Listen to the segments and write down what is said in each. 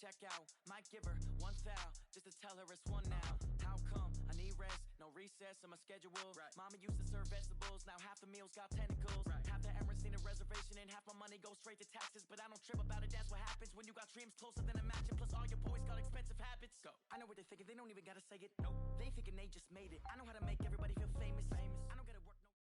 check out. Might give her one foul just to tell her it's one now. How come I need rest? No recess in my schedule. Right. Mama used to serve vegetables. Now half the meals got tentacles. Right. Half the Emirates need a reservation and half my money goes straight to taxes. But I don't trip about it. That's what happens when you got dreams closer than a match. And plus all your boys got expensive habits. Go. I know what they're thinking. They don't even gotta say it. Nope. They thinking they just made it. I know how to make everybody feel famous. I don't gotta work no.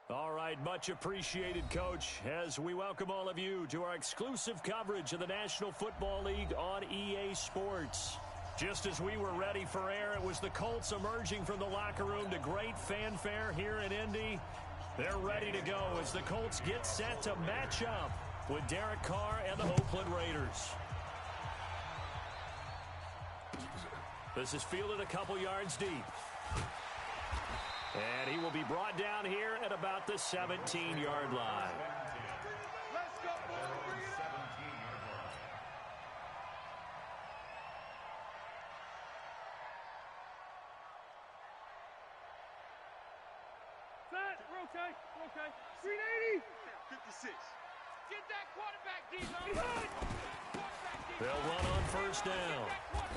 All right, much appreciated, Coach, as we welcome all of you to our exclusive coverage of the National Football League on EA Sports. Just as we were ready for air, it was the Colts emerging from the locker room to great fanfare here in Indy. They're ready to go as the Colts get set to match up with Derek Carr and the Oakland Raiders. This is fielded a couple yards deep. And he will be brought down here at about the 17-yard line. Let's go, boys. Bring it up. 17-yard line. Set. We're okay. We're okay. 380. 56. Get that quarterback, D-Lo. They'll run on first down.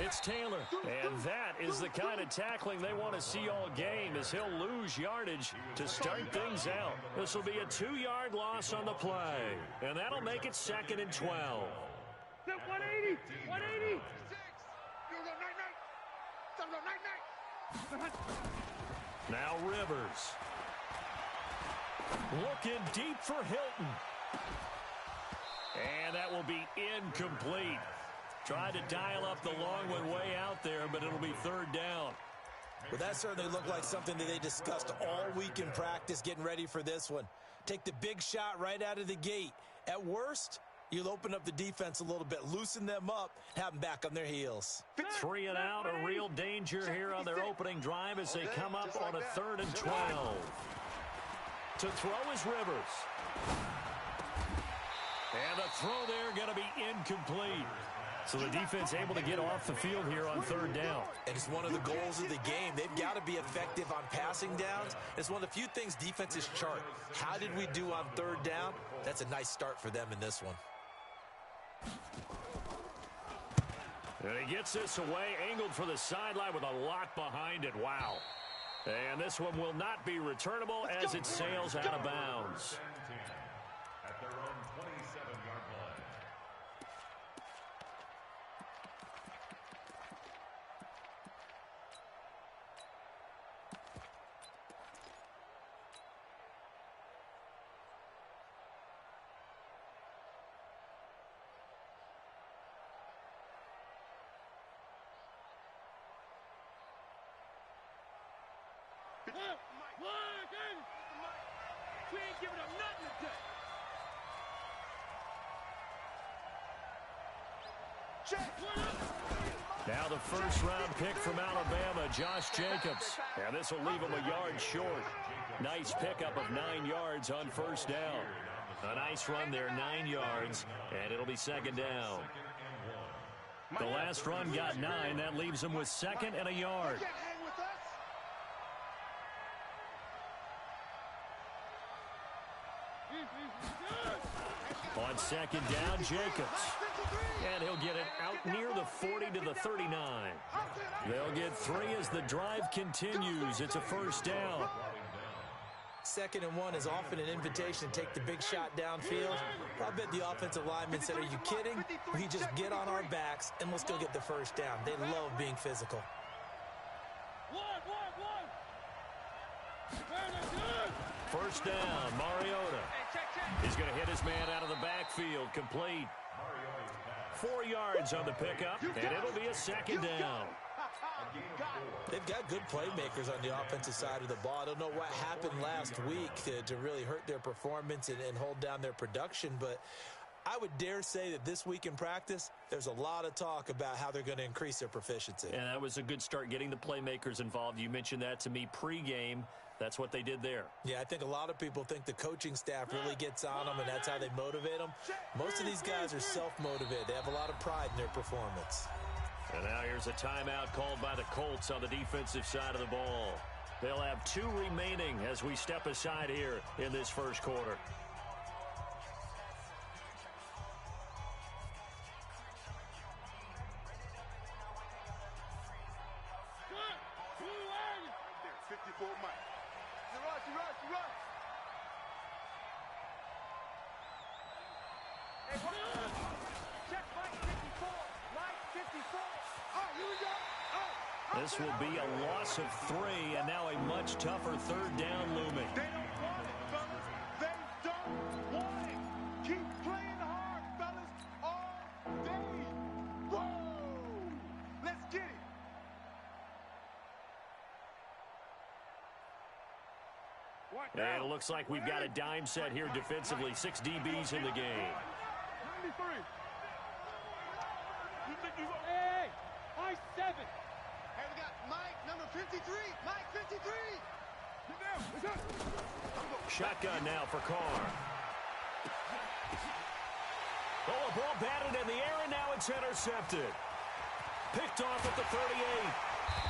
It's Taylor. And that is the kind of tackling they want to see all game as he'll lose yardage to start things out. This will be a 2-yard loss on the play. And that'll make it 2nd and 12. 180. 180. Now Rivers. Looking deep for Hilton. And that will be incomplete. Tried to dial up the long one way out there, but it'll be 3rd down. Well, that certainly looked like something that they discussed all week in practice, getting ready for this one. Take the big shot right out of the gate. At worst, you'll open up the defense a little bit, loosen them up, have them back on their heels. 3 and out, a real danger here on their opening drive as they come up on a 3rd and 12. To throw is Rivers. And the throw there going to be incomplete. So the defense able to get off the field here on 3rd down. And it's one of the goals of the game. They've got to be effective on passing downs. It's one of the few things defenses chart. How did we do on 3rd down? That's a nice start for them in this one. And he gets this away, angled for the sideline with a lot behind it. Wow. And this one will not be returnable as it sails out of bounds. At their own 27-yard line. We ain't giving up nothing today. Now the first-round pick from Alabama, Josh Jacobs. And this will leave him a yard short. Nice pickup of 9 yards on 1st down. A nice run there, 9 yards, and it'll be 2nd down. The last run got 9. That leaves him with 2nd and a yard. On 2nd down, Jacobs. And he'll get it out near the 40 to the 39. They'll get 3 as the drive continues. It's a 1st down. 2nd and 1 is often an invitation to take the big shot downfield. I bet the offensive lineman said, are you kidding? We just get on our backs and let's go get the 1st down. They love being physical. One. 1st down, Mariota. He's going to hit his man out of the backfield, complete. 4 yards on the pickup, and it'll be a 2nd down. They've got good playmakers on the offensive side of the ball. I don't know what happened last week to really hurt their performance and hold down their production, but I would dare say that this week in practice, there's a lot of talk about how they're going to increase their proficiency. And that was a good start getting the playmakers involved. You mentioned that to me pregame. That's what they did there. Yeah, I think a lot of people think the coaching staff really gets on them, and that's how they motivate them. Most of these guys are self-motivated. They have a lot of pride in their performance. And now here's a timeout called by the Colts on the defensive side of the ball. They'll have 2 remaining as we step aside here in this 1st quarter. for Mike. You rush. Hey, check Mike 54. Mike 54. All right, here we go. This will be a loss of 3, and now a much tougher third down looming. They don't want it, fellas. They don't want it. Keep playing hard, fellas, all day. Woo! Let's get it. And it looks like we've got a dime set here defensively. 6 DBs in the game. 93. You think you Hey, I 7. Hey, we got Mike, number 53. Mike, 53. Get down. What's up? Shotgun now for Carr. Oh, a ball batted in the air, and now it's intercepted. Picked off at the 38.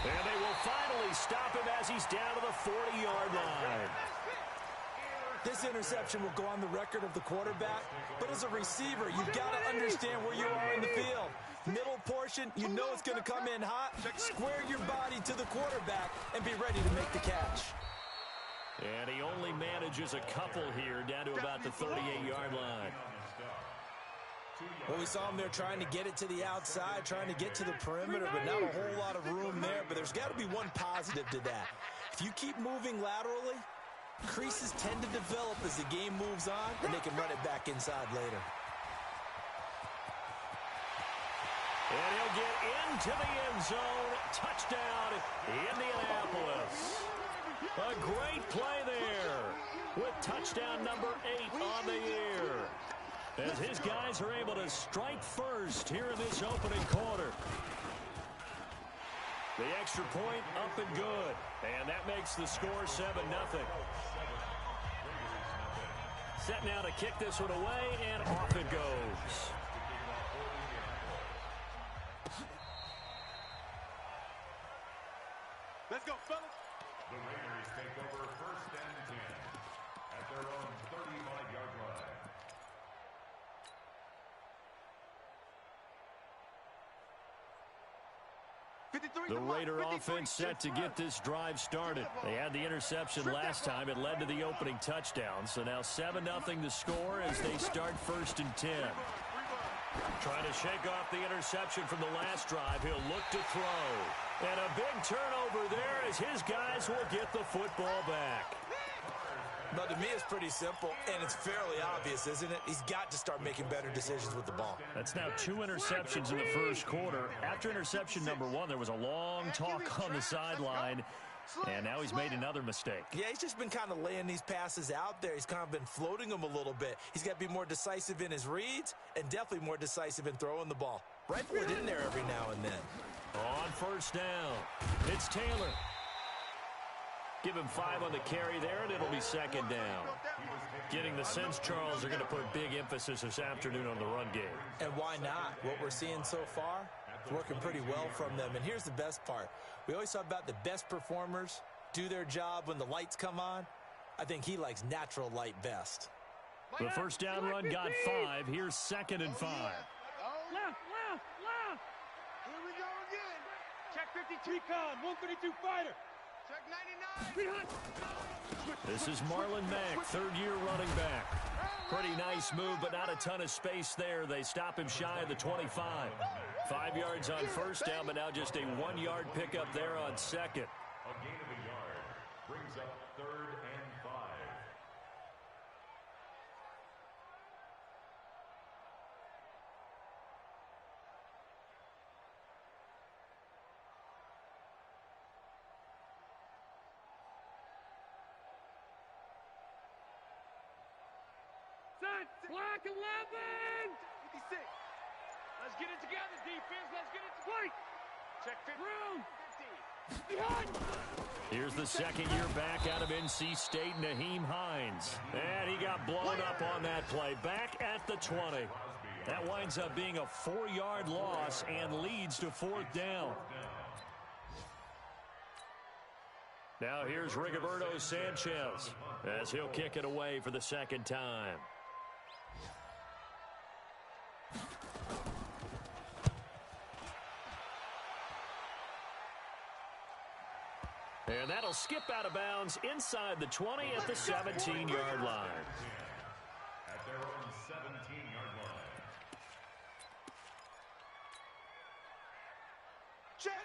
And they will finally stop him as he's down to the 40-yard line. This interception will go on the record of the quarterback, but as a receiver, you've got to understand where you are in the field. Middle portion, you know it's going to come in hot. Square your body to the quarterback and be ready to make the catch. And he only manages a couple here down to about the 38-yard line. Well, we saw him there trying to get it to the outside, trying to get to the perimeter, but not a whole lot of room there. But there's got to be one positive to that. If you keep moving laterally, creases tend to develop as the game moves on, and they can run it back inside later. And he'll get into the end zone. Touchdown, Indianapolis. A great play there with touchdown number 8 on the year, as his guys are able to strike first here in this opening quarter. The extra point up and good, and that makes the score 7-0. Set now to kick this one away, and off it goes. Let's go, fellas. The Raiders take over 1st and 10 at their own 35-yard line. The Raider offense set to get this drive started. They had the interception last time. It led to the opening touchdown. So now 7-0 the score as they start 1st and 10. Trying to shake off the interception from the last drive. He'll look to throw. And a big turnover there as his guys will get the football back. But to me, it's pretty simple, and it's fairly obvious, isn't it? He's got to start making better decisions with the ball. That's now 2 interceptions in the first quarter. After interception number 1, there was a long talk on the sideline, and now he's made another mistake. Yeah, he's just been kind of laying these passes out there. He's kind of been floating them a little bit. He's got to be more decisive in his reads and definitely more decisive in throwing the ball. Rifle it in there every now and then. On 1st down, it's Taylor. Give him 5 on the carry there, and it'll be 2nd down. Getting the sense Charles are going to put big emphasis this afternoon on the run game. And why not? What we're seeing so far, it's working pretty well from them. And here's the best part. We always talk about the best performers do their job when the lights come on. I think he likes natural light best. The 1st down run got 5. Here's 2nd and 5. Left. Here we go again. Check 53 con, 132 fighter. Check 99. This is Marlon Mack, 3rd-year running back. Pretty nice move, but not a ton of space there. They stop him shy of the 25. 5 yards on 1st down, but now just a 1-yard pickup there on 2nd. A gain of a yard brings up 3rd and 5. Set, black 11. 56. Let's get it together, defense. Let's get it together. Check 50. Behind. Here's the 2nd-year back out of NC State, Naheem Hines. And he got blown up on that play. Back at the 20. That winds up being a 4-yard loss and leads to 4th down. Now here's Rigoberto Sanchez as he'll kick it away for the 2nd time. And that'll skip out of bounds inside the 20 at the 17-yard line. At their own 17-yard line.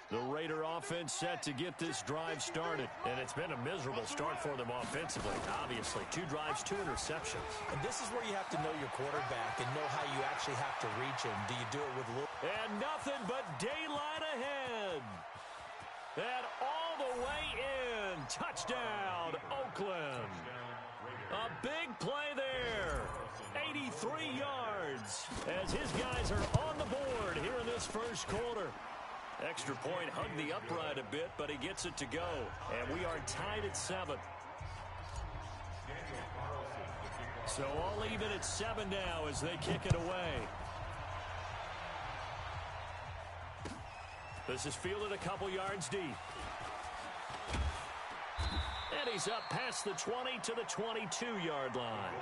The Raider offense set to get this drive started. And it's been a miserable start for them offensively. Obviously, 2 drives, 2 interceptions. And this is where you have to know your quarterback and know how you actually have to reach him. Do you do it with a little... And nothing but daylight ahead. And all the way in. Touchdown, Oakland. A big play there. 83 yards as his guys are on the board here in this first quarter. Extra point hugged the upright a bit, but he gets it to go. And we are tied at 7. So all even at 7 now as they kick it away. This is fielded a couple yards deep. And he's up past the 20 to the 22-yard line.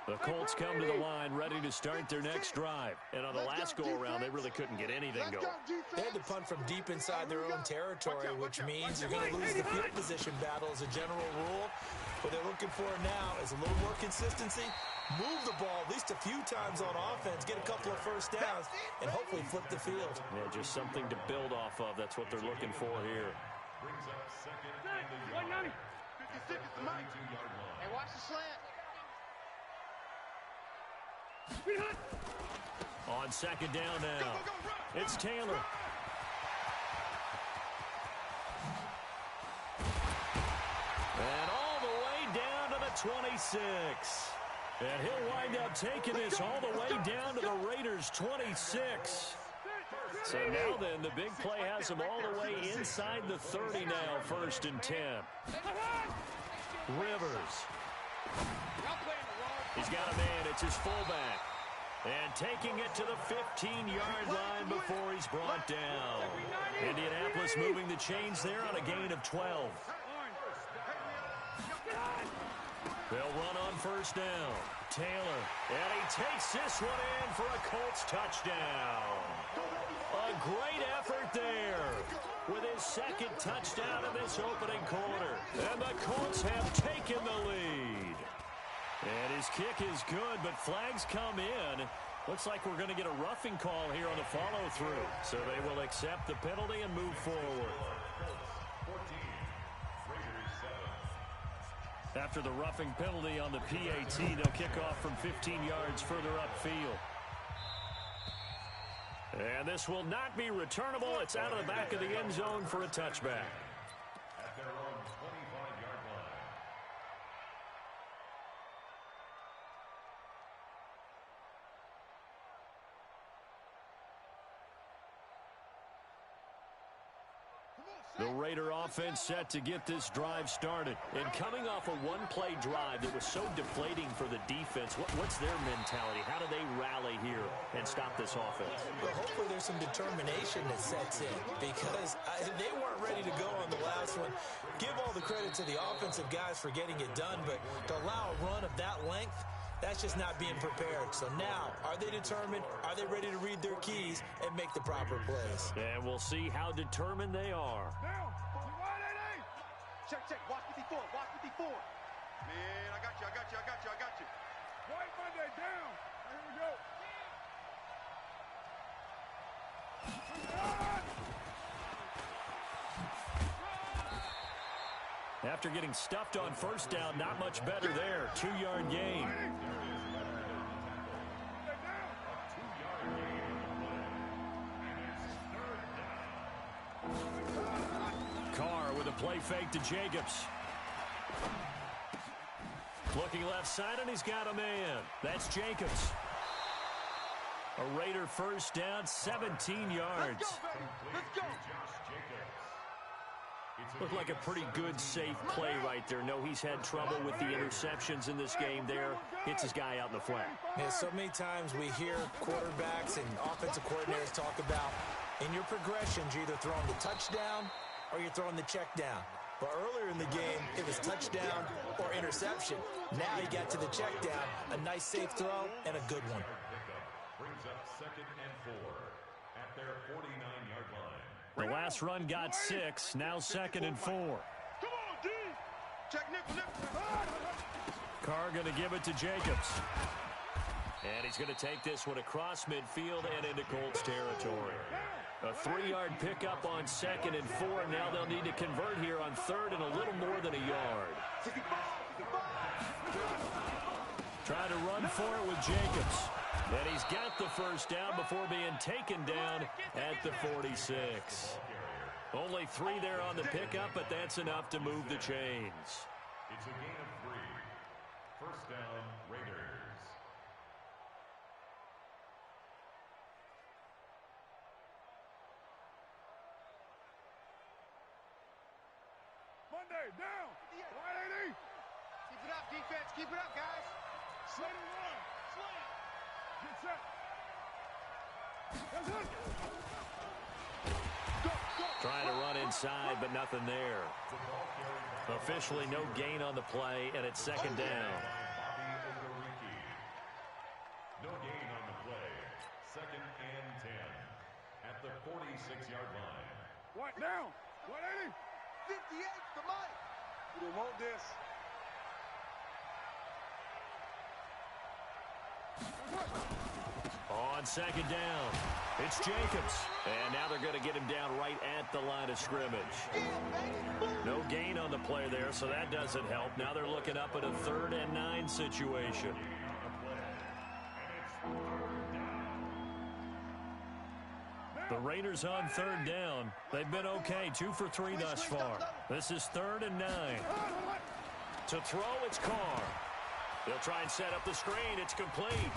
The Colts come to the line ready to start their next drive. And on the last go-around, they really couldn't get anything going. They had to punt from deep inside their own territory, which means you're going to lose the field position battle as a general rule. What they're looking for now is a little more consistency, move the ball at least a few times on offense, get a couple of first downs, and hopefully flip the field. Yeah, just something to build off of. That's what they're looking for here. Brings up second and the yard. 56 is the mic. Hey, watch the slant. On second down now, it's Taylor. And all the way down to the 26. And he'll wind up taking this all the way down to the Raiders' 26. So now then, the big play has him all the way inside the 30 now, 1st and 10. Rivers. He's got a man. It's his fullback. And taking it to the 15-yard line before he's brought down. Indianapolis moving the chains there on a gain of 12. They'll run on 1st down. Taylor. And he takes this one in for a Colts touchdown. A great effort there with his 2nd touchdown in this opening quarter. And the Colts have taken the lead. And his kick is good, but flags come in. Looks like we're going to get a roughing call here on the follow-through. So they will accept the penalty and move forward. 14, Raiders 7. After the roughing penalty on the PAT, they'll kick off from 15 yards further upfield. And this will not be returnable. It's out of the back of the end zone for a touchback. At their own 25-yard line. The Raider offense set to get this drive started. And coming off a one-play drive that was so deflating for the defense, what's their mentality? How do they rally here and stop this offense? Well, hopefully there's some determination that sets in because they weren't ready to go on the last one. Give all the credit to the offensive guys for getting it done, but to allow a run of that length, that's just not being prepared. So now, are they determined? Are they ready to read their keys and make the proper plays? And we'll see how determined they are. Check. Watch 54. Watch 54. Man, I got you. White Monday down. Here we go. After getting stuffed on 1st down, not much better there. 2-yard gain. Carr with a play fake to Jacobs. Looking left side, and he's got a man. That's Jacobs. A Raider 1st down, 17 yards. Let's go. Looked like a pretty good, safe play right there. No, he's had trouble with the interceptions in this game there. Hits his guy out in the flat. Yeah, so many times we hear quarterbacks and offensive coordinators talk about in your progressions, you're either throwing the touchdown or you're throwing the check down. But earlier in the game, it was touchdown or interception. Now he got to the check down, a nice safe throw, and a good one. brings up 2nd and 4 at their 49-yard line. The last run got 6, now 2nd and 4. Come on, D. Check nickel. Carr going to give it to Jacobs. And he's going to take this one across midfield and into Colts territory. A 3-yard pickup on 2nd and 4. Now they'll need to convert here on 3rd and a little more than a yard. Trying to run for it with Jacobs. And he's got the first down before being taken down at the 46. Only 3 there on the pickup, but that's enough to move the chains. It's a gain of 3. First down, Raiders. Monday, down. 180. Keep it up, defense. Keep it up, guys. Slant and run. Slant. Get set. That's it. Go, go. Trying to run inside, but nothing there. Officially no gain on the play, and it's 2nd down. No gain on the play. 2nd and 10 at the 46-yard line. What now? 180. 58 for Mike. We don't want this. On 2nd down, it's Jacobs. And now they're going to get him down right at the line of scrimmage. No gain on the play there, so that doesn't help. Now they're looking up at a 3rd and 9 situation. The Raiders on 3rd down. They've been okay, 2 for 3 thus far. This is 3rd and 9. To throw, it's Carr. They'll try and set up the screen. It's complete.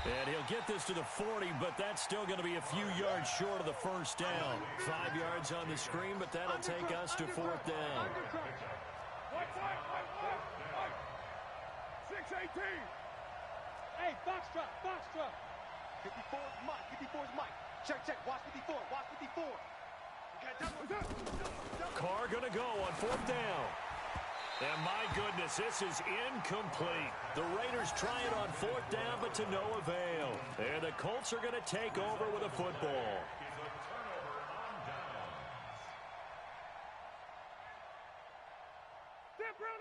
And he'll get this to the 40, but that's still going to be a few yards short of the first down. 5 yards on the screen, but that'll take us to 4th down. 618. Hey, box drop, box drop. 54 is Mike, 54 is Mike. Check, check, watch 54, watch 54. Carr going to go on 4th down. And my goodness, this is incomplete. The Raiders try it on 4th down, but to no avail. And the Colts are going to take over with a football.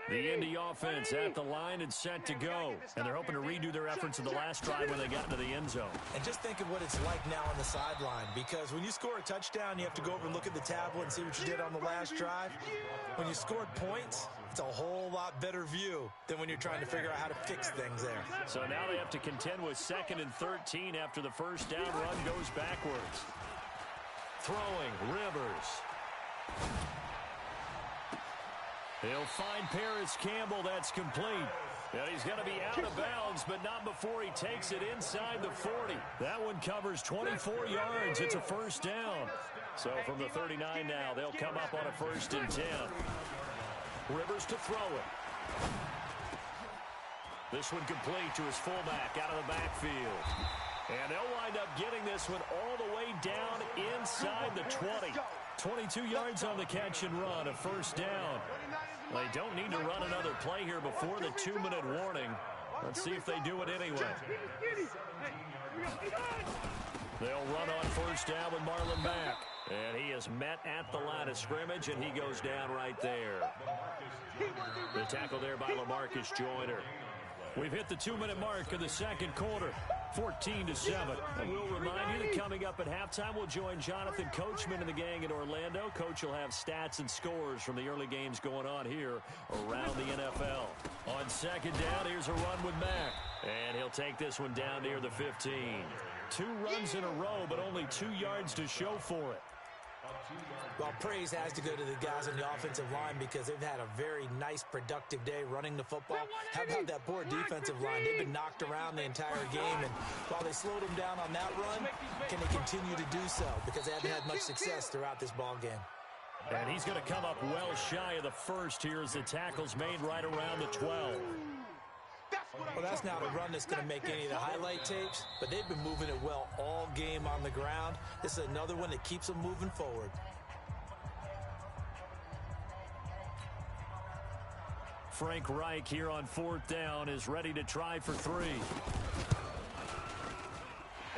The Indy offense at the line and set to go. And they're hoping to redo their efforts in the last drive when they got into the end zone. And just think of what it's like now on the sideline, because when you score a touchdown, you have to go over and look at the tablet and see what you did on the last drive. When you scored points, it's a whole lot better view than when you're trying to figure out how to fix things there. So now they have to contend with 2nd and 13 after the first down run goes backwards. Throwing, Rivers. He'll find Paris Campbell. That's complete. And he's going to be out of bounds, but not before he takes it inside the 40. That one covers 24 yards. It's a first down. So from the 39 now, they'll come up on a 1st and 10. Rivers to throw it. This one complete to his fullback out of the backfield. And they'll wind up getting this one all the way down inside the 20. 22 yards on the catch and run, a first down. They don't need to run another play here before the 2-minute warning. Let's see if they do it anyway. They'll run on first down with Marlon back. And he is met at the line of scrimmage, and he goes down right there. The tackle there by LaMarcus Joyner. We've hit the 2-minute mark of the second quarter, 14-7. And we'll remind you that coming up at halftime, we'll join Jonathan Coachman and the gang in Orlando. Coach will have stats and scores from the early games going on here around the NFL. On 2nd down, here's a run with Mack. And he'll take this one down near the 15. 2 runs in a row, but only 2 yards to show for it. Well, praise has to go to the guys on the offensive line because they've had a very nice, productive day running the football. How about that poor defensive line? They've been knocked around the entire game, and while they slowed them down on that run, can they continue to do so? Because they haven't had much success throughout this ball game. And he's going to come up well shy of the first here as the tackle's made right around the 12. Well, that's not a run that's going to make any of the highlight tapes, but they've been moving it well all game on the ground. This is another one that keeps them moving forward. Frank Reich here on 4th down is ready to try for 3.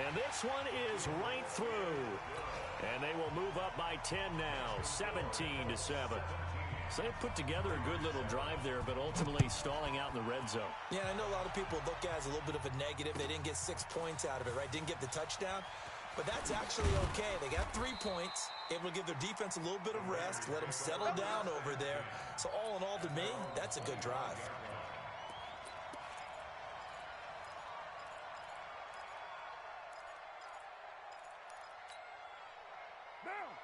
And this one is right through. And they will move up by 10 now, 17-7. So they put together a good little drive there, but ultimately stalling out in the red zone. Yeah, I know a lot of people look at it as a little bit of a negative. They didn't get 6 points out of it, right? Didn't get the touchdown. But that's actually okay. They got 3 points, able to give their defense a little bit of rest, let them settle down over there. So all in all, to me, that's a good drive.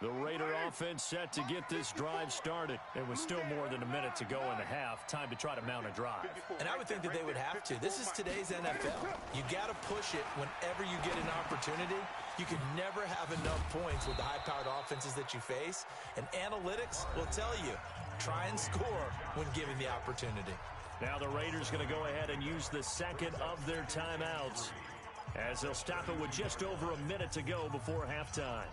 The Raider offense set to get this drive started. It was still more than a minute to go in the half. Time to try to mount a drive. And I would think that they would have to. This is today's NFL. You got to push it whenever you get an opportunity. You can never have enough points with the high-powered offenses that you face. And analytics will tell you, try and score when given the opportunity. Now the Raiders going to go ahead and use the second of their timeouts, as they'll stop it with just over a minute to go before halftime.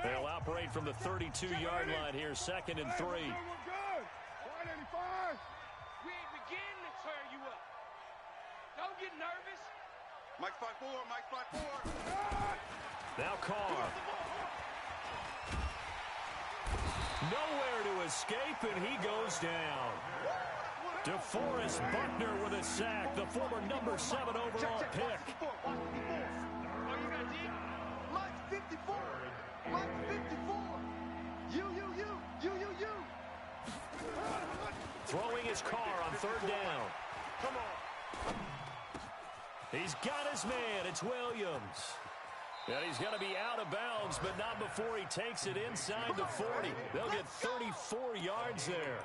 They'll operate from the 32-yard line here, 2nd and 3. We ain't beginning to turn you up. Don't get nervous. Mike's 5-4, Mike's 5-4. Now Carr. Nowhere to escape, and he goes down. DeForest Buckner with a sack, the former number 7 overall pick. Oh, you got D? Mike's 54. Mike's 54. You. Throwing his Carr on 3rd down. Come on. He's got his man. It's Williams. And he's going to be out of bounds, but not before he takes it inside the 40. They'll get 34 yards there.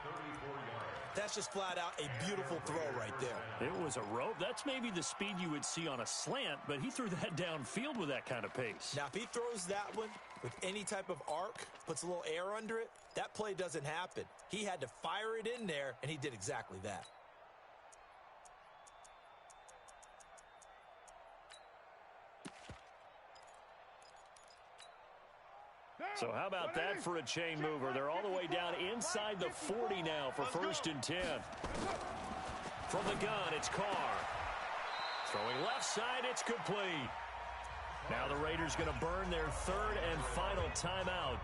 That's just flat out a beautiful throw right there. It was a rope. That's maybe the speed you would see on a slant, but he threw that downfield with that kind of pace. Now, if he throws that one with any type of arc, puts a little air under it, that play doesn't happen. He had to fire it in there, and he did exactly that. So how about that for a chain mover? They're all the way down inside the 40 now for 1st and 10. From the gun, it's Carr. Throwing left side, it's complete. Now the Raiders going to burn their 3rd and final timeout,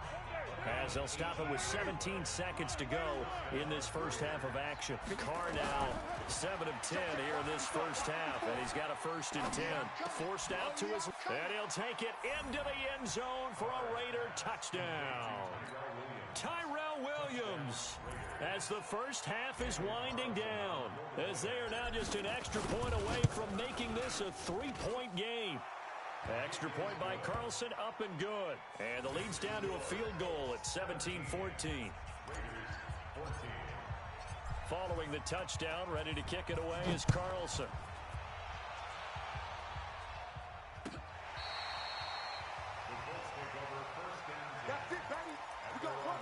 as they'll stop it with 17 seconds to go in this first half of action. Carr now 7 of 10 here in this first half, and he's got a 1st and 10. Forced out to his, and he'll take it into the end zone for a Raider touchdown. Tyrell Williams, as the first half is winding down, as they are now just an extra point away from making this a 3-point game. Extra point by Carlson, up and good. And the lead's down to a field goal at 17-14. Following the touchdown, ready to kick it away is Carlson. That's it, baby. We got one.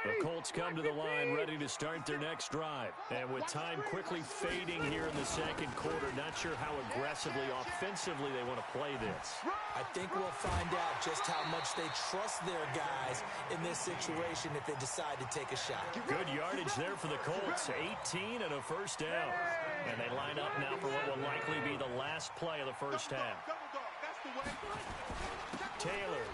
The Colts come to the line ready to start their next drive. And with time quickly fading here in the second quarter, not sure how aggressively, offensively they want to play this. I think we'll find out just how much they trust their guys in this situation if they decide to take a shot. Good yardage there for the Colts, 18 and a 1st down. And they line up now for what will likely be the last play of the first half. Taylor.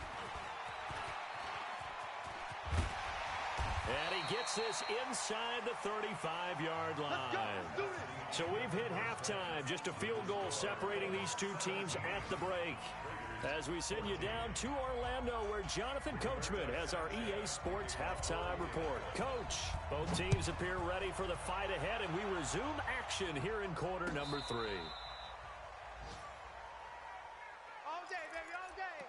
And he gets this inside the 35-yard line. So we've hit halftime. Just a field goal separating these two teams at the break. As we send you down to Orlando, where Jonathan Coachman has our EA Sports halftime report. Coach, both teams appear ready for the fight ahead, and we resume action here in quarter number 3. All day, baby, all day.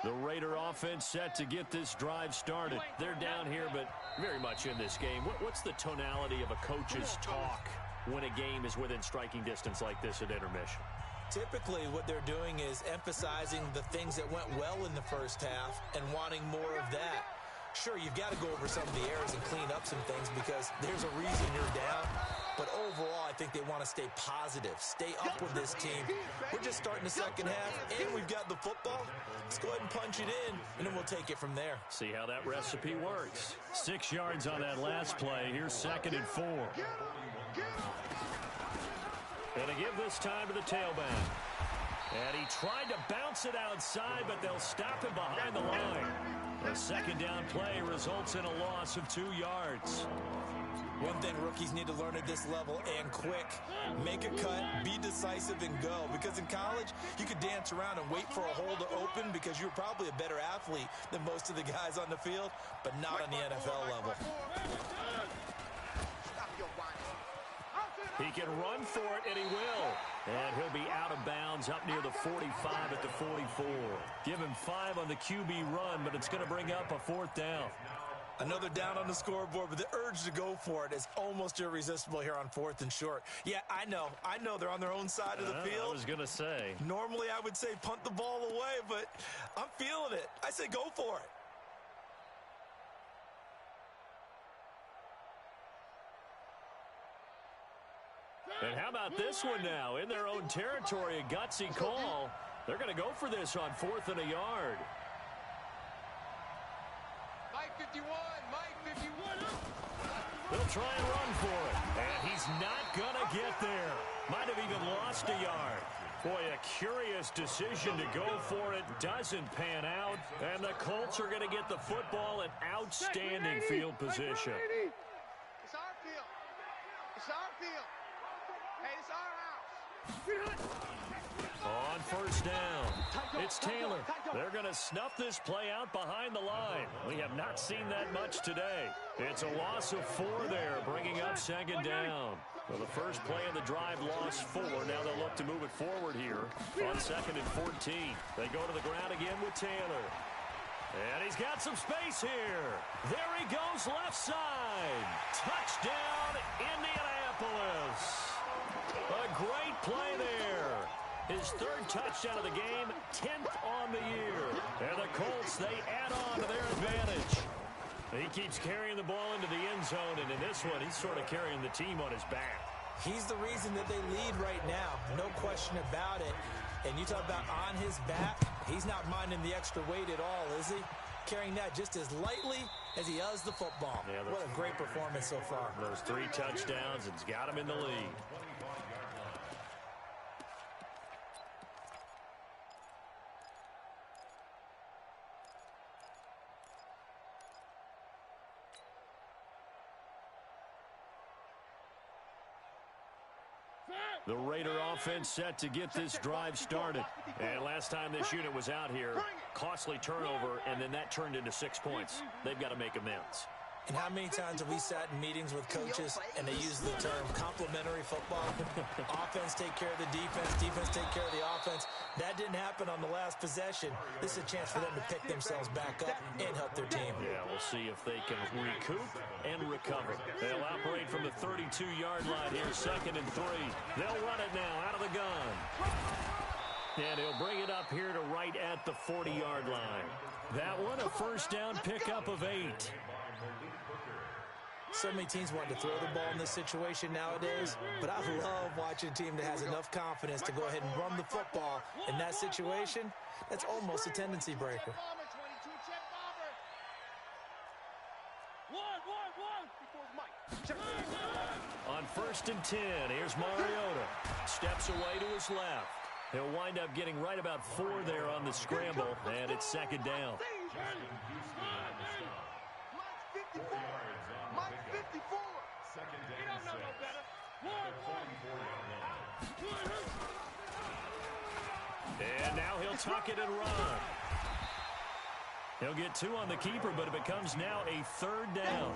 The Raider offense set to get this drive started. They're down here, but very much in this game. What's the tonality of a coach's talk when a game is within striking distance like this at intermission? Typically, what they're doing is emphasizing the things that went well in the first half and wanting more of that. Sure, you've got to go over some of the errors and clean up some things because there's a reason you're down. But overall, I think they want to stay positive, stay up with this team. We're just starting the second half, and we've got the football. Let's go ahead and punch it in, and then we'll take it from there. See how that recipe works. 6 yards on that last play. Here's 2nd and 4. And to give this time to the tailback. And he tried to bounce it outside, but they'll stop him behind the line. A second down play results in a loss of 2 yards. One thing rookies need to learn at this level, and quick, make a cut, be decisive, and go. Because in college, you could dance around and wait for a hole to open because you're probably a better athlete than most of the guys on the field, but not on the NFL level. He can run for it, and he will. And he'll be out of bounds up near the 45 at the 44. Give him 5 on the QB run, but it's going to bring up a 4th down. Another down on the scoreboard, but the urge to go for it is almost irresistible here on 4th and short. Yeah, I know they're on their own side of the field. I was going to say. Normally I would say punt the ball away, but I'm feeling it. I say go for it. And how about this one now? In their own territory, a gutsy call. They're going to go for this on 4th and a yard. Mike 51, Mike 51. They'll try and run for it. And he's not going to get there. Might have even lost a yard. Boy, a curious decision to go for it. Doesn't pan out. And the Colts are going to get the football in outstanding field position. It's our field. It's our field. Hey, it's our house. On 1st down, it's Taylor. They're going to snuff this play out behind the line. We have not seen that much today. It's a loss of 4 there, bringing up 2nd down. Well, the first play of the drive lost 4. Now they'll look to move it forward here on 2nd and 14. They go to the ground again with Taylor. And he's got some space here. There he goes, left side. Touchdown, Indianapolis. A great play there. His 3rd touchdown of the game, 10th on the year. And the Colts, they add on to their advantage. He keeps carrying the ball into the end zone, and in this one, he's sort of carrying the team on his back. He's the reason that they lead right now, no question about it. And you talk about on his back, he's not minding the extra weight at all, is he? Carrying that just as lightly as he does the football. Yeah, what a great performance so far. Those 3 touchdowns, it's got him in the lead. The Raider offense set to get this drive started. And last time this unit was out here, costly turnover, and then that turned into 6 points. They've got to make amends. And how many times have we sat in meetings with coaches and they use the term complementary football? Offense take care of the defense take care of the offense. That didn't happen on the last possession. This is a chance for them to pick themselves back up and help their team. Yeah, we'll see if they can recoup and recover. They'll operate from the 32-yard line here, 2nd and 3. They'll run it now out of the gun. And he'll bring it up here to right at the 40-yard line. That one, a 1st down pickup of 8. So many teams want to throw the ball in this situation nowadays, but I love watching a team that has enough confidence to go ahead and run the football. In that situation, that's almost a tendency breaker. On 1st and 10, here's Mariota. Steps away to his left. He'll wind up getting right about 4 there on the scramble, and it's 2nd down. And now he'll tuck it and run. He'll get 2 on the keeper, but it becomes now a 3rd down.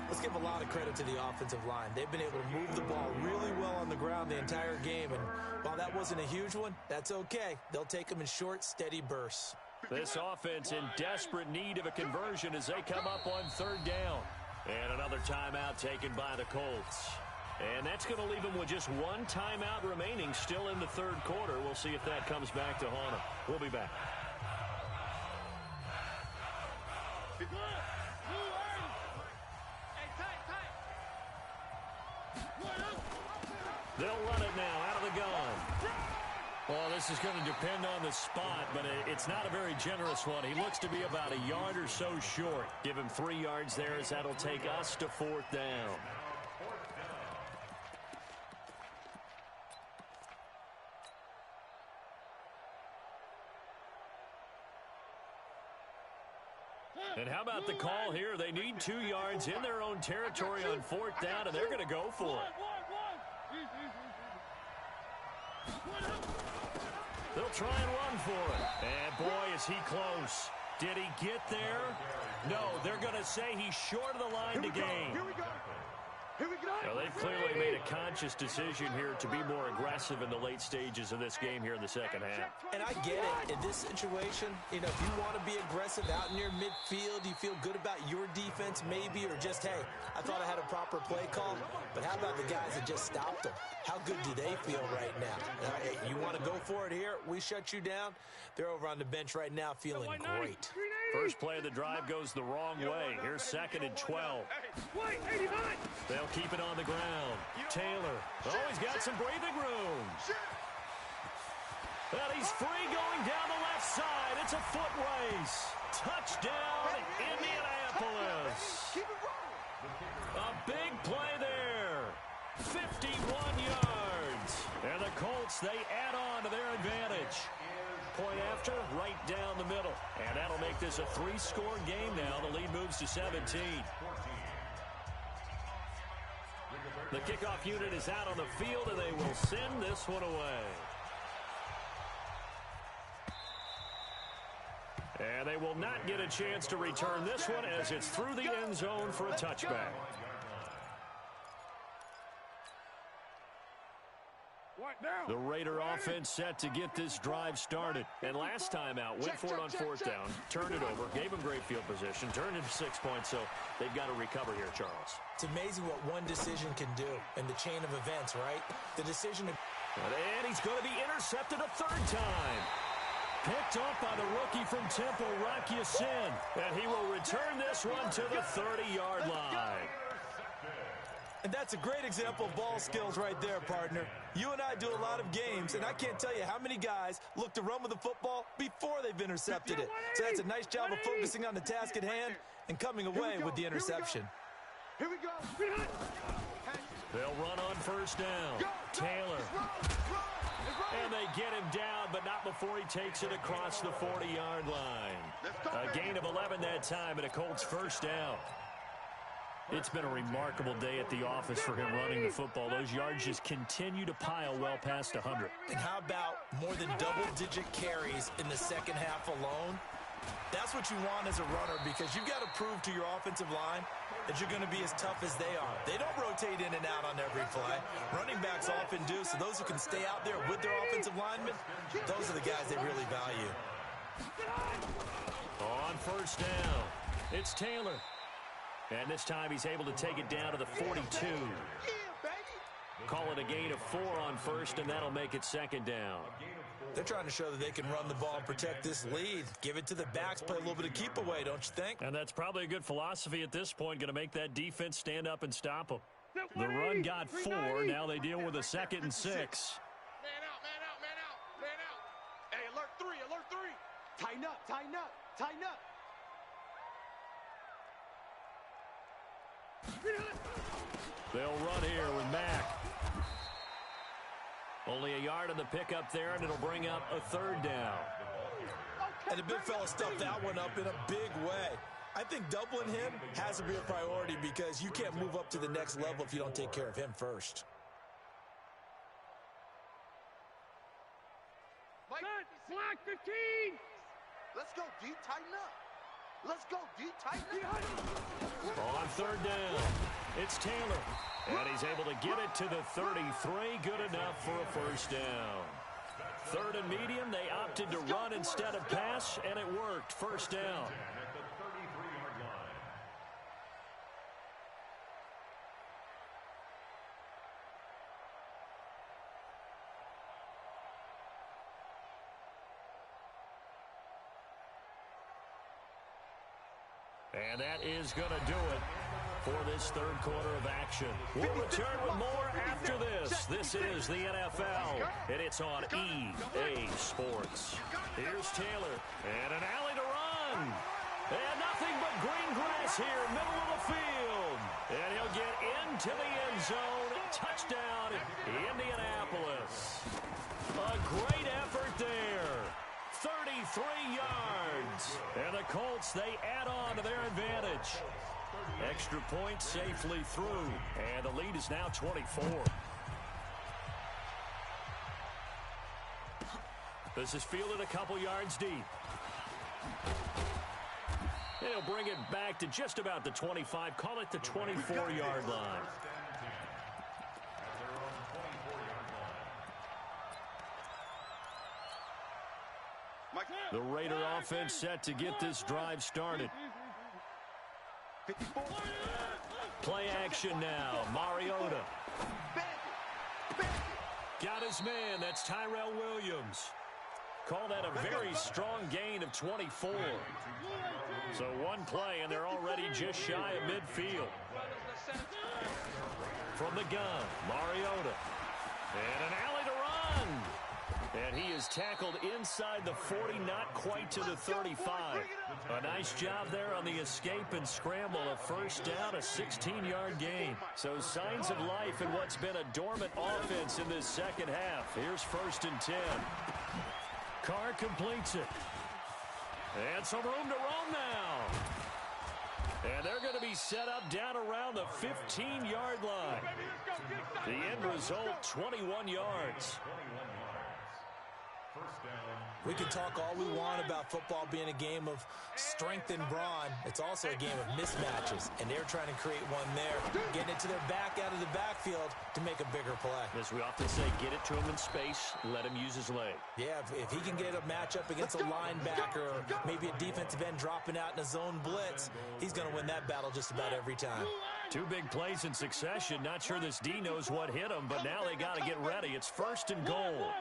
Let's give a lot of credit to the offensive line. They've been able to move the ball really well on the ground the entire game, and while that wasn't a huge one, that's okay. They'll take them in short, steady bursts. This offense in desperate need of a conversion as they come up on 3rd down. And another timeout taken by the Colts. And that's going to leave them with just 1 timeout remaining still in the 3rd quarter. We'll see if that comes back to haunt them. We'll be back. Well, this is going to depend on the spot, but it's not a very generous one. He looks to be about a yard or so short. Give him 3 yards there, as that'll take us to 4th down. And how about the call here? They need 2 yards in their own territory on 4th down, and they're going to go for it. They'll try and run for it. And, boy, is he close. Did he get there? No, they're going to say he's short of the line to gain. Here we go. Here we go. Well, they've clearly made a conscious decision here to be more aggressive in the late stages of this game here in the second half. And I get it. In this situation, if you want to be aggressive out near midfield, you feel good about your defense maybe, or just, hey, I thought I had a proper play call. But how about the guys that just stopped them? How good do they feel right now? Hey, you want to go for it here? We shut you down. They're over on the bench right now feeling great. First play of the drive goes the wrong way. Here's 2nd and 12. They'll keep it on the ground. Taylor. Oh, he's got some breathing room. Well, he's free going down the left side. It's a foot race. Touchdown, Indianapolis. A big play there. 51 yards. And the Colts, they add on to their advantage. Point after, right down the middle. And that'll make this a 3-score game now. The lead moves to 17. The kickoff unit is out on the field, and they will send this one away. And they will not get a chance to return this one, as it's through the end zone for a touchback. The Raider offense set to get this drive started. And last time out, went for it on 4th down, turned it over, gave them great field position, turned into 6 points, so they've got to recover here, Charles. It's amazing what one decision can do in the chain of events, right? The decision to... And he's going to be intercepted a 3rd time. Picked up by the rookie from Temple, Rocky Sin. And he will return this one to the 30-yard line. And that's a great example of ball skills right there, partner. You and I do a lot of games, and I can't tell you how many guys look to run with the football before they've intercepted it. So that's a nice job of focusing on the task at hand and coming away with the interception. Here we go. They'll run on 1st down. Taylor. And they get him down, but not before he takes it across the 40-yard line. A gain of 11 that time, and a Colts 1st down. It's been a remarkable day at the office for him running the football. Those yards just continue to pile well past 100. And how about more than double-digit carries in the second half alone? That's what you want as a runner, because you've got to prove to your offensive line that you're going to be as tough as they are. They don't rotate in and out on every play. Running backs often do, so those who can stay out there with their offensive linemen, those are the guys they really value. On 1st down, it's Taylor. And this time he's able to take it down to the 42. Call it a gain of 4 on 1st, and that'll make it 2nd down. They're trying to show that they can run the ball and protect this lead. Give it to the backs, play a little bit of keep away, don't you think? And that's probably a good philosophy at this point, going to make that defense stand up and stop them. The run got 4. Now they deal with a 2nd and 6. Man out, man out, man out, man out. Hey, alert 3, alert 3. Tighten up, tighten up, tighten up. They'll run here with Mack. Only a yard on the pickup there, and it'll bring up a 3rd down. And the big fella stuffed that one up in a big way. I think doubling him has to be a priority, because you can't move up to the next level if you don't take care of him first. Mike, slack 15. Let's go, D. Tighten up. Let's go, D. Tighten up. On 3rd down, it's Taylor. And he's able to get it to the 33. Good enough for a 1st down. 3rd and medium, they opted to run instead of pass, and it worked. 1st down. And that is going to do it. for this third quarter of action. We'll return with more after this. This is the NFL, and it's on EA Sports. Here's Taylor, and an alley to run. And nothing but green grass here, middle of the field. And he'll get into the end zone. Touchdown, Indianapolis. A great effort there. 33 yards. And the Colts, they add on to their advantage. Extra point safely through. And the lead is now 24. This is fielded a couple yards deep. And he'll bring it back to just about the 25. Call it the 24-yard line. The Raider offense set to get this drive started. Play action now. Mariota. Got his man. That's Tyrell Williams. Call that a very strong gain of 24. So one play, and they're already just shy of midfield. From the gun, Mariota. And an alley to run. And he is tackled inside the 40, not quite to the 35. A nice job there on the escape and scramble. A first down, a 16-yard gain. So signs of life in what's been a dormant offense in this second half. Here's 1st and 10. Carr completes it. And some room to roam now. And they're going to be set up down around the 15-yard line. The end result, 21 yards. We can talk all we want about football being a game of strength and brawn. It's also a game of mismatches, and they're trying to create one there, getting it to their back out of the backfield to make a bigger play. As we often say, get it to him in space, let him use his leg. Yeah, if he can get a matchup against a linebacker or maybe a defensive end dropping out in a zone blitz, he's going to win that battle just about every time. 2 big plays in succession. Not sure this D knows what hit him, but now they got to get ready. It's 1st and goal.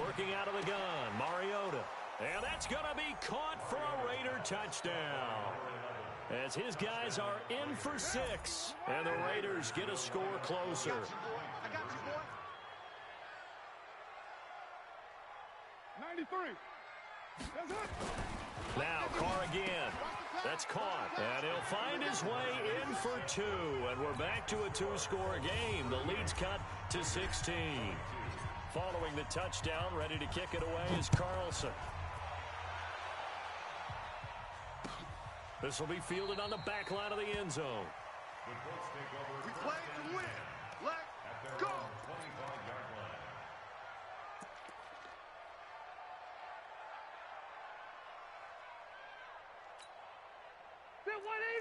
Working out of the gun, Mariota. And that's going to be caught for a Raider touchdown. As his guys are in for 6. And the Raiders get a score closer. I got you, boy. 93. That's it. Now Carr again. That's caught. And he'll find his way in for 2. And we're back to a 2-score game. The lead's cut to 16. Following the touchdown, ready to kick it away is Carlson. This will be fielded on the back line of the end zone. We play to win. Let's go.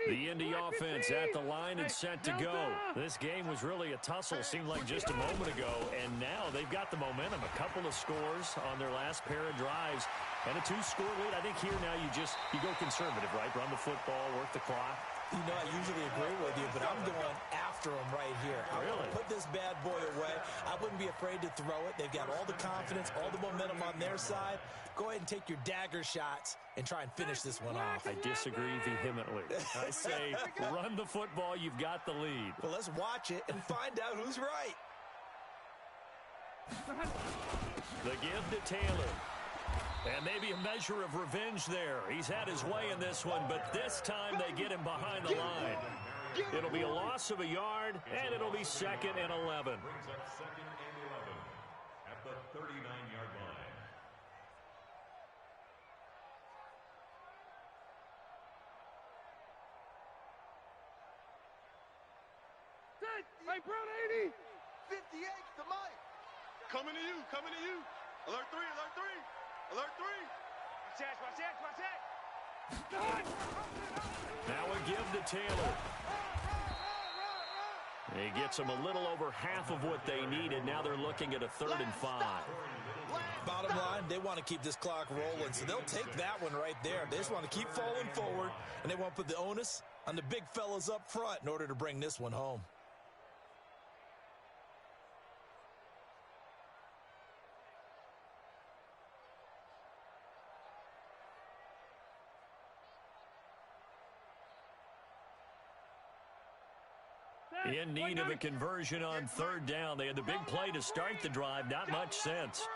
The Indy offense at the line and set to go. This game was really a tussle, seemed like just a moment ago, and now they've got the momentum. A couple of scores on their last pair of drives, and a 2-score lead. I think here now you go conservative, right? Run the football, work the clock. You know, I usually agree with you, but I'm going after him right here. I'm going to put this bad boy away. I wouldn't be afraid to throw it. They've got all the confidence, all the momentum on their side. Go ahead and take your dagger shots and try and finish this one off. I disagree vehemently. I say run the football. You've got the lead. Well, let's watch it and find out who's right. The give to Taylor. And maybe a measure of revenge there. He's had his way in this one, but this time they get him behind the line. It'll be a loss of a yard, and it'll be 2nd and 11. Brings up 2nd and 11 at the 39-yard line. Hey, Brown 80. 58 to Mike. Coming to you. Coming to you. Alert 3. Alert 3. Alert 3. Watch that. Now a give to Taylor. He gets them a little over half of what they needed. Now they're looking at a 3rd and 5. Bottom line, they want to keep this clock rolling, so they'll take that one right there. They just want to keep falling forward, and they want to put the onus on the big fellas up front in order to bring this one home. In need of a conversion on third down. They had the big play to start the drive. Not much sense.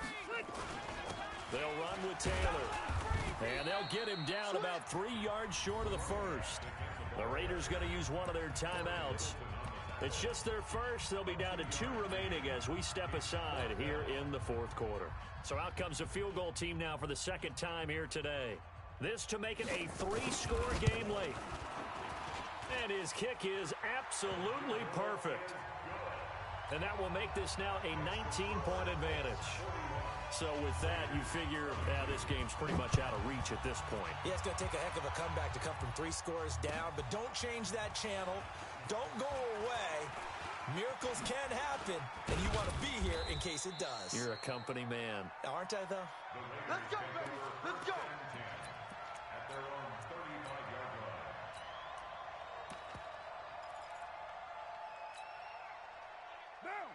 They'll run with Taylor. And they'll get him down about 3 yards short of the first. The Raiders going to use one of their timeouts. It's just their first. They'll be down to 2 remaining as we step aside here in the fourth quarter. So out comes a field goal team now for the second time here today. This to make it a 3-score game late. And his kick is absolutely perfect. And that will make this now a 19-point advantage. So with that, you figure this game's pretty much out of reach at this point. Yeah, it's going to take a heck of a comeback to come from 3 scores down, but don't change that channel. Don't go away. Miracles can happen, and you want to be here in case it does. You're a company man. Aren't I, though? Let's go, baby. Let's go. At their own 35-yard line.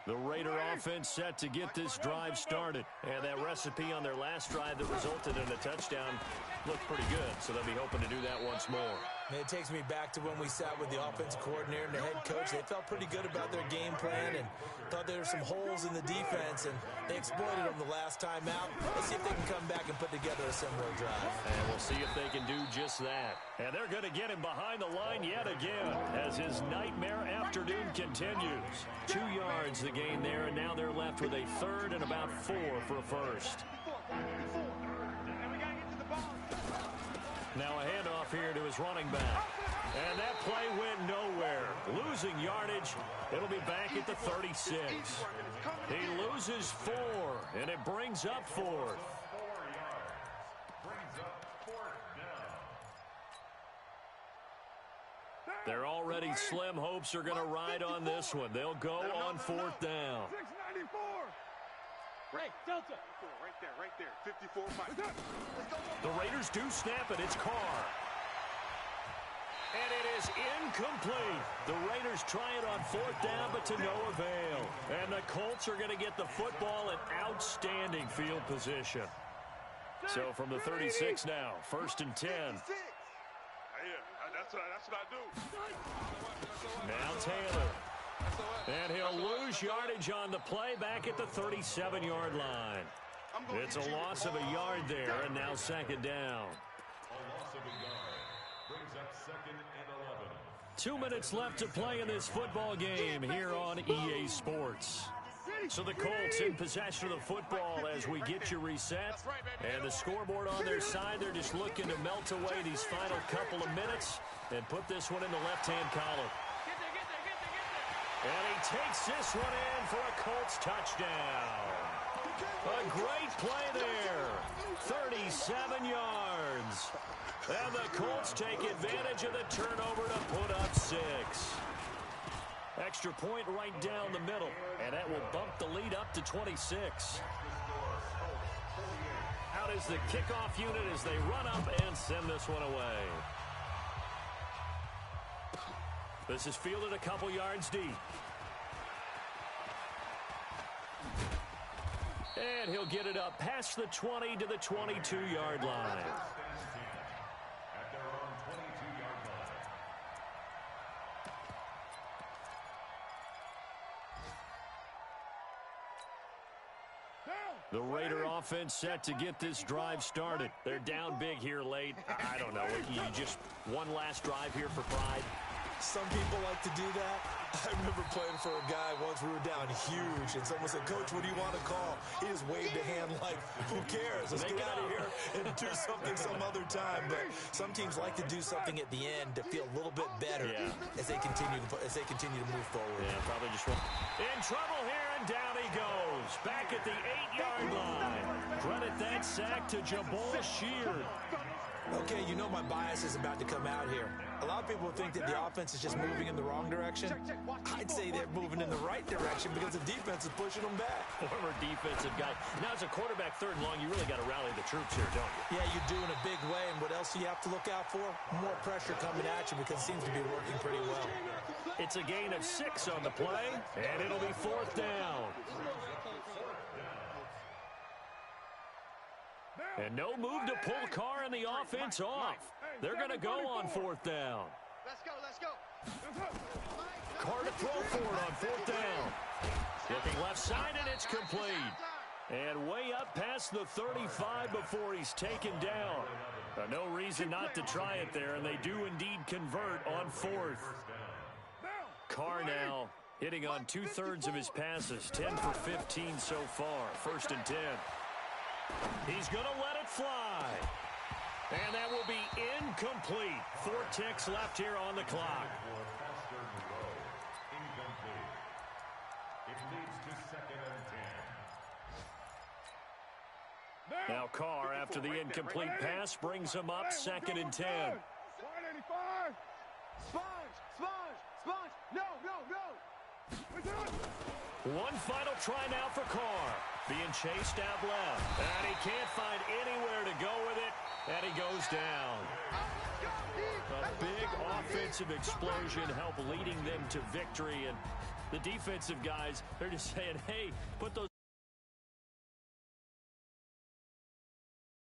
The Raider offense set to get this drive started. And that recipe on their last drive that resulted in a touchdown looked pretty good. So they'll be hoping to do that once more. It takes me back to when we sat with the offensive coordinator and the head coach. They felt pretty good about their game plan and thought there were some holes in the defense, and they exploited them the last time out. Let's see if they can come back and put together a similar drive. And we'll see if they can do just that. And they're going to get him behind the line yet again as his nightmare afternoon continues. 2 yards the gain there, and now they're left with a third and about 4 for a first. Now a handoff here to his running back. And that play went nowhere. Losing yardage. It'll be back at the 36. He loses 4, and it brings up 4th. 4 yards. Brings up 4th down. They're already slim hopes are going to ride on this one. They'll go on 4th down. 694. Hey, Delta. Right there. 54, Mike. The Raiders do snap it. It's Carr. And it is incomplete. The Raiders try it on 4th down, but to no avail. And the Colts are going to get the football in outstanding field position. So from the 36 now, 1st and 10. Yeah, that's what I do. Now Taylor. And he'll lose yardage on the play back at the 37-yard line. It's a loss of a yard there, and now 2nd down. A loss of a yard. Brings up 2nd and 11. 2 minutes left to play in this football game here on EA Sports. So the Colts in possession of the football as we get you reset. And the scoreboard on their side, they're just looking to melt away these final couple of minutes and put this one in the left-hand column. And he takes this one in for a Colts touchdown. A great play there. 37 yards. And the Colts take advantage of the turnover to put up 6. Extra point right down the middle. And that will bump the lead up to 26. Out is the kickoff unit as they run up and send this one away. This is fielded a couple yards deep. And he'll get it up past the 20 to the 22-yard line. At their own 22-yard line. The Raider offense set to get this drive started. They're down big here late. I don't know. You just one last drive here for pride. Some people like to do that. I remember playing for a guy once. We were down huge, and someone said, "Coach, what do you want to call?" He just waved a hand like, "Who cares? Let's get out of here and do something some other time." But some teams like to do something at the end to feel a little bit better as they continue to move forward. Yeah, probably just in trouble here, and down he goes. Back at the 8-yard line. Credit that sack to Jabal Sheard. Okay, you know my bias is about to come out here. A lot of people think that the offense is just moving in the wrong direction. I'd say they're moving in the right direction because the defense is pushing them back. Former defensive guy. Now, as a quarterback 3rd and long, you really got to rally the troops here, don't you? Yeah, you do in a big way. And what else do you have to look out for? More pressure coming at you because it seems to be working pretty well. It's a gain of 6 on the play, and it'll be 4th down. And no move to pull Carr and the offense off. They're going to go on 4th down. Let's go. Carr to throw for it on 4th down. Looking left side, and it's complete. And way up past the 35 before he's taken down. No reason not to try it there, and they do indeed convert on 4th. Carr now hitting on 2/3 of his passes, 10 for 15 so far. 1st and 10. He's going to let it fly. And that will be incomplete. 4 ticks left here on the clock. It leads to 2nd and 10. Now Carr, after the incomplete pass, brings him up 2nd and 10. 185. Sponge. No. One final try now for Carr. Being chased out left. And he can't find anywhere to go with it. And he goes down. A big offensive explosion helped leading them to victory. And the defensive guys, they're just saying, hey, put those